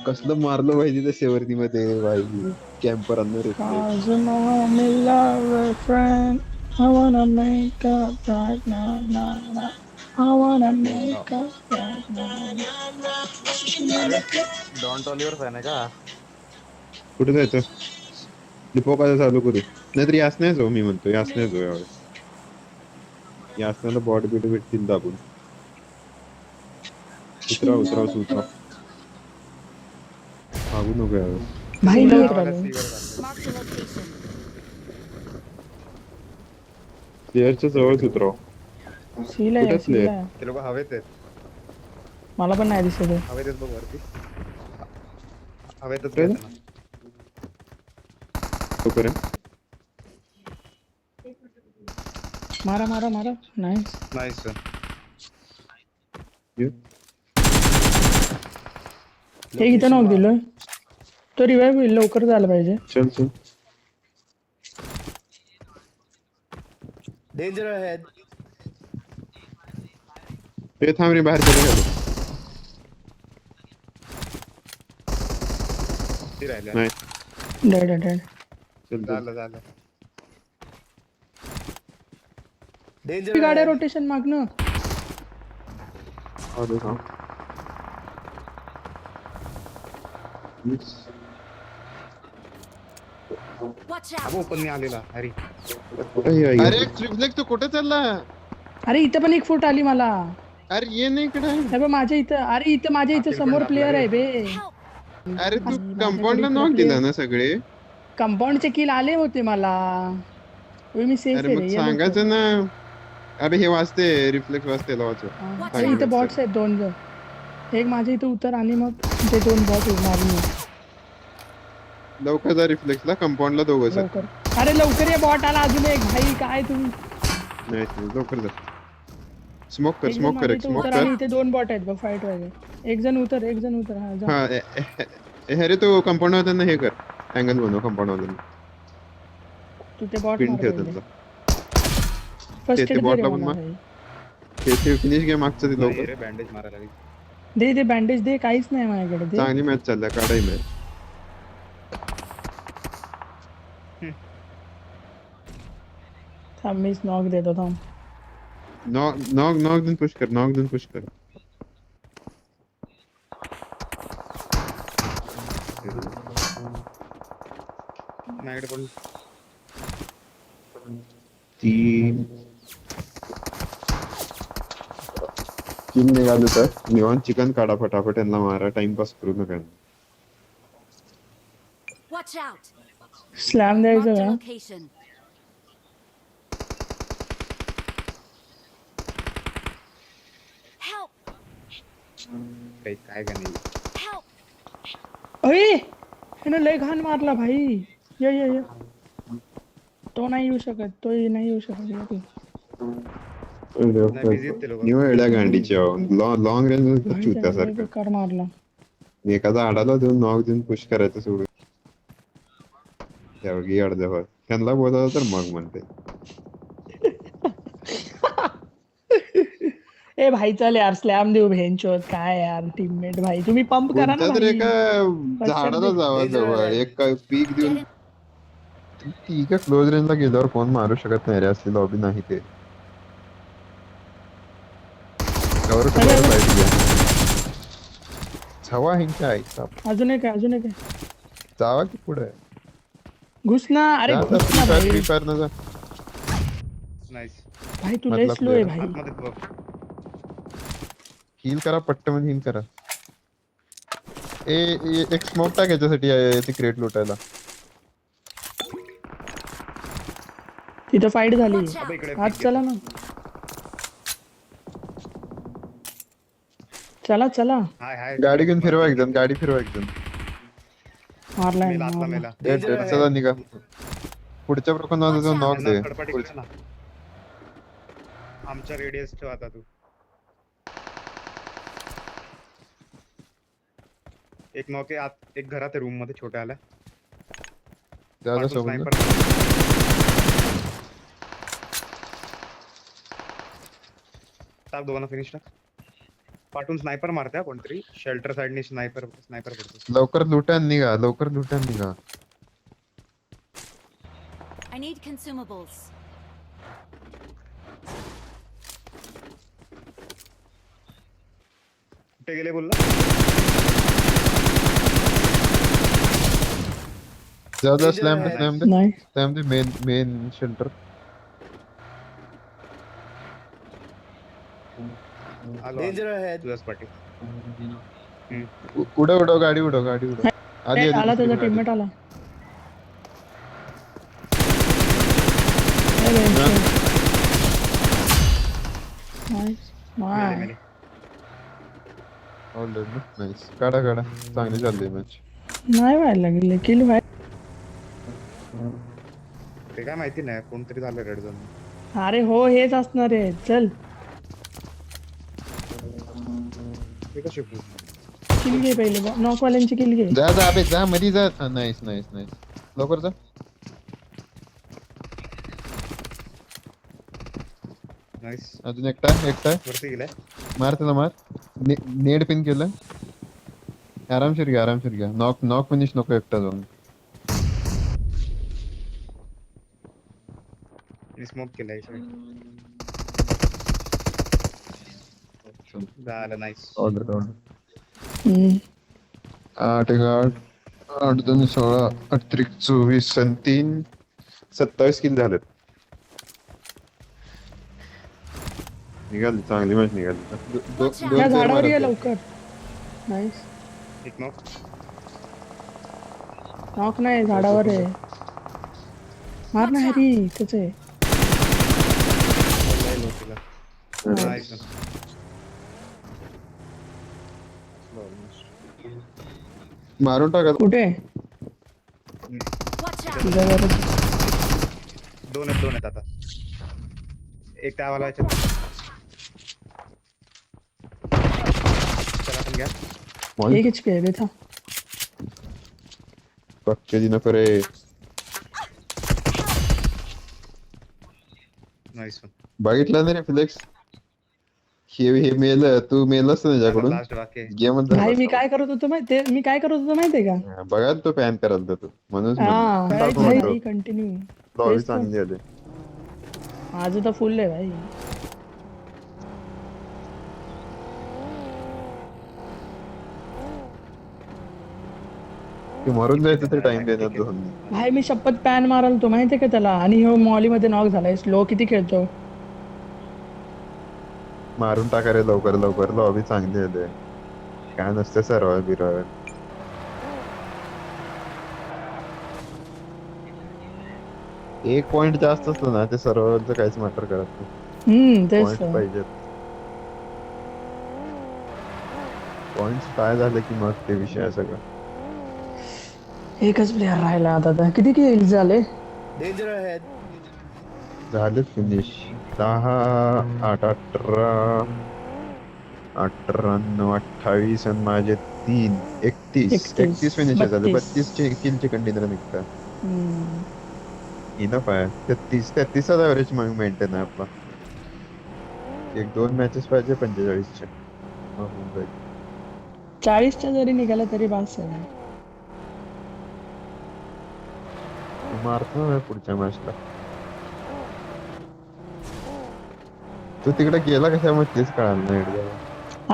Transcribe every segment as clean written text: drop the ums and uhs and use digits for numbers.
कसलं मारलं पाहिजे त्या शेवरती मध्ये भाई कॅम्पर आणणार reflex. Cause I'm I'm in love with friend. I wanna make up right now, now, now. I wanna make up right अरे now. डॉन टॉलिवर फॅन आहे का? कुठे जायचं लिपो काय चालू करू नाहीतर यास नाही जाऊ मी म्हणतो यास नाही जाऊ यावेळेस यासनाला बॉट बीट भेटतील दाबून उतरा भागू नको यावेळेस भाई मला लवकर वाला आलो. सीवर झालं. Marked a location. प्लेअरच्या जवळच उतराव सीला आहे, कुठे सीला player? आहे. ते लोक हवेत आहेत. मला पण नाही दिसत आहे. हवेत आहेत बघ वरती. हवेतच काय? घेतात ना. तोपर्यंत मारा मारा मारा नाईस. Nice sir. ये. एक इथं नॉक दिलोय. तो रिवाइव होईल, लवकर झालं पाहिजे. चल डेंजर अहेड. ते थांब रे बाहेर पडून गेलो ती राहिल्या. नाही डेड डेड. चल झालं. डेंजर गाड्या रोटेशन मागणं. आलो थांब Watch out. अब ओपन नाही आलेला हरी. अरे रिफ्लेक्स तो कुठे चालला अरे इथं पण एक फूट आली मला. अरे ये नाही इकडे हे बघ माझ्या इथं. अरे इथं माझ्या इथं समोर प्लेअर आहे बे. Help. अरे तू कंपाऊंडला नॉक दिला ना सगळे कंपाऊंडचे किल आले होते मला. मी सेफ अरे मग सांगायचं ना अरे हे वाचते रिफ्लेक्स वाचते लावायचं अरे इथं बॉट्स आहेत 2 जण. एक माझ्या इथं उतर आणि मग ते 2 बॉट मारून ये. लवकर जा रिफ्लेक्सला कंपाऊंडला दोघं सर लवकर. अरे लवकर ये, बॉट आला अजून एक. भाई काय तुम्ही. नाही लवकर जा स्मोक कर एक जण स्मोक माझ्या कर इथं स्मोक उतर आणि कर इथे 2 बॉट आहेत बघ फाईट व्हायला. एक जण उतर हा जा. हा अरे तो कंपाऊंड वाल्यांना हे कर अँगल बनव कंपाऊंड वाल्यांना तू ते बॉट पिन मार ठेव त्यांना फर्स्ट ते एड bot दे ला रे पण मला मार. भाई. ते फिनिश घे मागचं ते नाही लवकर रे बँडेज मारायला लागली. दे बँडेज दे. काहीच नाही माझ्याकडे. दे. चांगली मॅच चालल्या काढाई मॅच थांब मीच नॉक देतो थांब. नॉक देऊन पुश कर माझ्याकडे पण तीन निघाले तर निवांत चिकन काढा फटाफट यांना मारा टाइमपास करू नका Watch out. स्लॅम Marked द्यायचं a का. location. Help. काय का नाही. Help. अरे त्यानं लय घाण मारला भाई. ये तो नाही येऊ शकत. ये तू. नाही बिझी आहेत ते लोक. निव एवढ्या गांडीच्या लॉंग रेंज भाई त्यानं लय चुत्यासारखं बेकार मारला. एखादा आडाला देऊन नॉक देऊन पुश करायचं सोडून त्यावेळी अर्ध्या त्यांना बोलावं तर मग म्हणते ए भाई चल यार स्लॅम देऊ भेंचोत. काय यार टीममेट भाई तुम्ही पंप करा ना कोणत्या तरी भाई. एका झाडाला जावं जवळ एक पीक देऊन ठीक आहे क्लोज रेंजला गेल्यावर कोण मारू शकत नाही रे असली लॉबी नाही ते कवर पाहिजे हवा हिंच्या ऐकता अजून एक आहे. जावा की पुढे घुस ना. अरे घुस ना भाई. फ्री फायर ना जा नाईस. भाई तू लय मधला स्लो आहे player. भाई. आतमध्ये बघ. हील करा पट्ट मध्ये हील करा एक स्मोक टाक याच्यासाठी ती क्रेट लुटायला तिथं फाईट झाली. Watch out. अबे इकडे आज चला ना. चला हाय गाडी घेऊन फिरवा एकदम गाडी फिरवा एकदम मारलाय मेला आतला मारला. मेला. चला निघा पुढच्या प्रकरणात जाऊन नॉक दे त्यांना खडपाटी करा ना. आमच्या रेडियस ठेव आता तू. एक नॉके आत एक घरात रूम मध्ये छोट्या आल्या. त्याला सोबत ना. टाक दोघांना फिनिश टाक. पाठून स्नायपर मारत्या कोणतरी शेल्टर साइडने स्नायपर स्नायपर पडतो. लवकर लुटान निघा, लवकर लुटान निघा. I need consumables. कुठे गेले बोलला? जा स्लॅम दे, स्लॅम दे, नाही स्लॅम दे. Main shelter. आलो तुझ्याच पाठी. उडव गाडी, उडव गाडी, उडव. आली आला दुसरी त्याचा गाडी. टीममेट आला. मेले, मेले. All dead ना? Nice. काढा चांगली चालली मॅच. नाही व्हायला लागले किल व्हाय. ते काय माहिती नाही कोणतरी झालं रेड झोन. अरे हो हेच असणार आहे. चल ते कसे किल घे पहिले. नॉकवाल्यांची किल घे. जा अबे जा, मधी जा. Nice nice nice. लवकर जा. नाईस. अजून एकटा वरती गेलाय. मार त्याला, मार. नेड पिन केलं. आरामशीर घ्या. नॉक फिनिश नको एकटा जाऊन. स्मोक केलाय झालं. नाईस. ऑर्डर हम्म. 8 2 16 8 24 आणि 3 27 किल झालेत. निघाली चांगली मॅच निघाली. त्या झाडावर ये लवकर. नाईस. एक नॉक. नॉक नाही झाडावर आहे. मार ना हरी त्याच आहे. नाईस. मारून टाका. कुठे Watch out. तुझ्यावर. दोन आहेत आता. एक त्यावाला याच्यात. चला आपण घ्या. एक HP आहे बेथा. पक्के दिन करे. नाईस. बघितलं नाही रे फ्लेक्स. हे मेलं, तू मेलस त्याच्याकडून. लास्ट वाक्य. गेमच भाई मी काय करत होतो माहितीये का? बघा तो पॅन करत होता म्हणून भाई कंटिन्यू. लॉबी चांगली आली. माझं तर फुल आहे भाई. ते मरून जायचं तर टाइम देतात दोन. भाई मी शपथ पॅन मारल तो माहितीये का त्याला. आणि हो मॉली मध्ये नॉक झालाय. स्लो किती खेळतो. मारून टाका रे लवकर लॉबी चांगली आली. काय नसते सर्वाय बिराय. एक पॉइंट जास्त असतो ना ते सर्वांचं काहीच मॅटर करत नाही. तेच पॉइंट पाहिजेत. पॉइंट्स काय झाले की मग ते विषय सगळं. एकच प्लेअर राहिला आता. किती किल झाले. झाले फिनिश. 10 8 18 18 9 28 आणि माझे 3 31 फिनिश झाले. 32 किलचे कंटेनर निघतात. इनफ आहे. 33 ॲव्हरेज मग मेंटेन आहे आपला. 1-2 मॅचेस पाहिजे 45चे. 40च्या जरी निघाला तरी बास आहे. मारतो ना पुढच्या मॅचला. तू तिकडे गेला कशामुळे तेच कळालं नाही.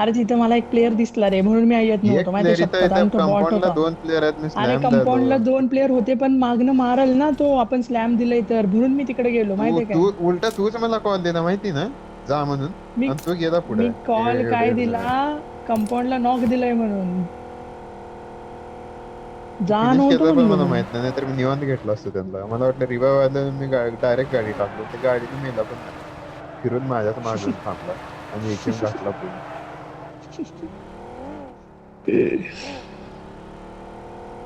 अरे तिथं मला एक प्लेअर दिसला रे म्हणून मी येत नव्हतो माहिती कंपाऊंडला 2 प्लेयर आहेत. मी अरे कंपाऊंडला 2 प्लेअर होते पण मागणं मारल ना तो. आपण स्लॅम दिलंय तर म्हणून मी तिकडे गेलो माहितीये का. तू उलटा तूच मला कॉल दिला माहिती ना जा म्हणून. आणि तू गेला पुढे. मी कॉल काय दिला कंपाऊंडला नॉक दिलाय म्हणून. जा नव्हतं मला माहित नाही तर मी निवांत घेतलं असतं त्यांना. मला वाटलं रिवाइव आलं. मी डायरेक्ट गाडी टाकलो. त्या गाडीने मेला पण फिरून माझ्याच मागून थांबला आणि एक घातला पुढे.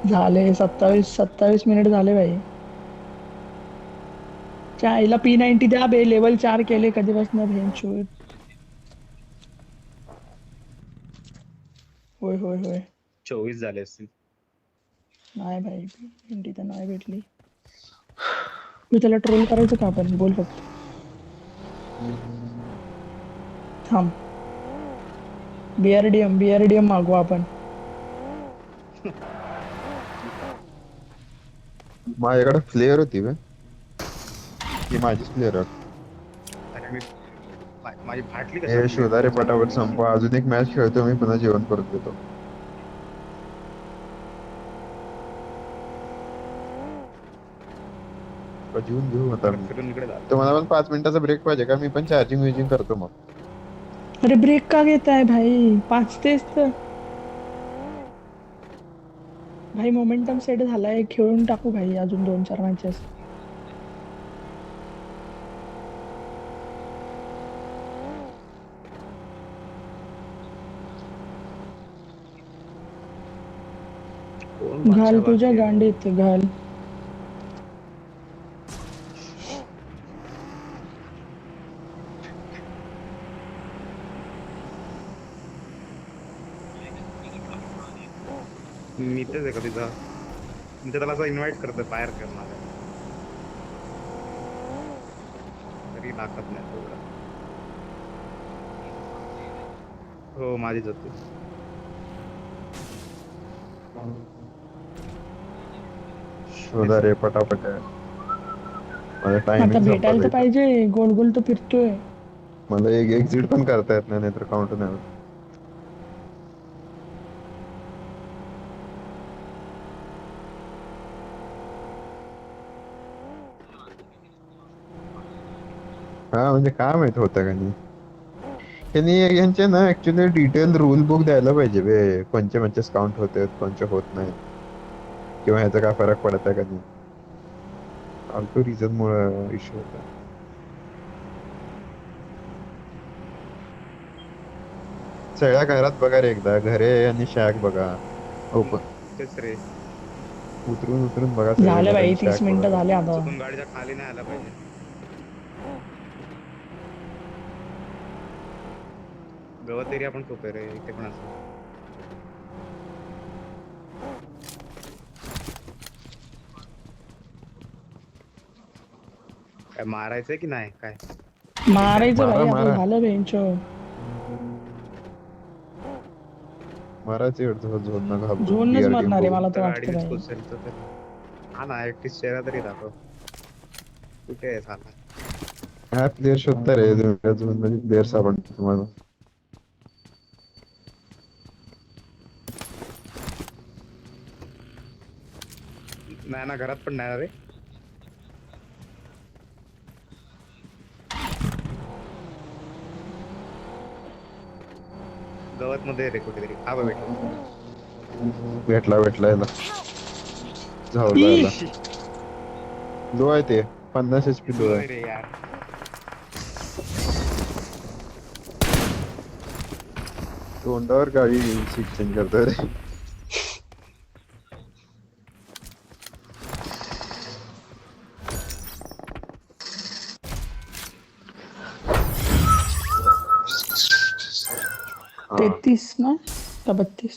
झाले 27 मिनिट झाले भाई. आईला P90 द्या बे. लेवल 4 केले कधीपासून भेंचूर. होय 24 झाले असतील. नाही भाई P90 तर नाही भेटली. मी त्याला ट्रोल करायचं का आपण. बोल फक्त. थांब बीआरडीएम मागू आपण. माझ्याकडे फ्लेअर होती बे. ही माझीच फ्लेअर अरे मी माझी फाटली हे कसं शोधा रे पटापट संपवा. अजून एक मॅच खेळतो मी, पुन्हा जेवण करून देतो. जेवून घेऊ आता मी. फिरून इकडे जा. तुम्हाला पण 5 मिनिटाचा ब्रेक पाहिजे का? मी पण चार्जिंग करतो मग. अरे ब्रेक का घेताय भाई? 5 तेच तर. भाई मोमेंटम सेट झालाय, खेळून टाकू भाई अजून 2-4 मॅचेस. कोण घाल बादशाह तुझ्या बाकी आहे? गांडीत घाल. मी तेच आहे का तिथं म्हणजे त्याला असं इन्व्हाइट करतोय बाहेर कर माझ्या तरी दाखवत नाही तेवढं. हो माझीच होती. शोधा रे पटापट. माझा आता टायमिंग भेटायला तर संपला. पाहिजे. गोल गोल तर फिरतोय. मला एक एक्झिट पण करता येत नाही, नाहीतर काउंट नाही होत. हा म्हणजे काय माहित होतं का नाही. त्यांनी यांचे ना ऍक्च्युली डिटेल रूल बुक द्यायला पाहिजे बे. कोणचे मॅचेस काउंट होते, कोणचे होत नाही, किंवा ह्याचा काय फरक पडत आहे का नाही. फालतू रिझन मुळे इश्यू होता. सगळ्या घरात बघा रे एकदा. घरे आणि शॅक बघा. ओपन तेच रे. उतरून उतरून बघा सगळे झालं घर भाई आणि 30 शॅक मिनिटं बघा. झाले आता. चुकून गाडीच्या खाली नाही आला पाहिजे. गवत एरिया पण खूप आहे रे इथे पण असं. काय मारायचंय की नाही काय? मारायचं मारा भाई आता मारा झालं बेंच. मारायचे झोन न घाबरून. झोनच बीआरडीएम मारणार आहे बघून. मला तर तर वाटतं गाडीनेच भाई. घुसेल तर त्याला. हा ना ऍटलीस्ट चेहरा तरी दाखव. कुठे आहे झाला? हा प्लेअर शोधता रे. झोन मध्ये प्लेअर सापडतो तुम्हाला. नाही ना घरात पण नाही ना रे. गवत मध्ये रे कुठेतरी. हा बघ भेटला. भेटला याला. झावला याला. इश! लो आहे ते. 50 HP लो लोय आहे. रे यार. तोंडावर गाडी सीट चेंज करतोय रे. हा. 33 ना का 32?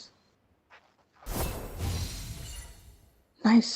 नाईस.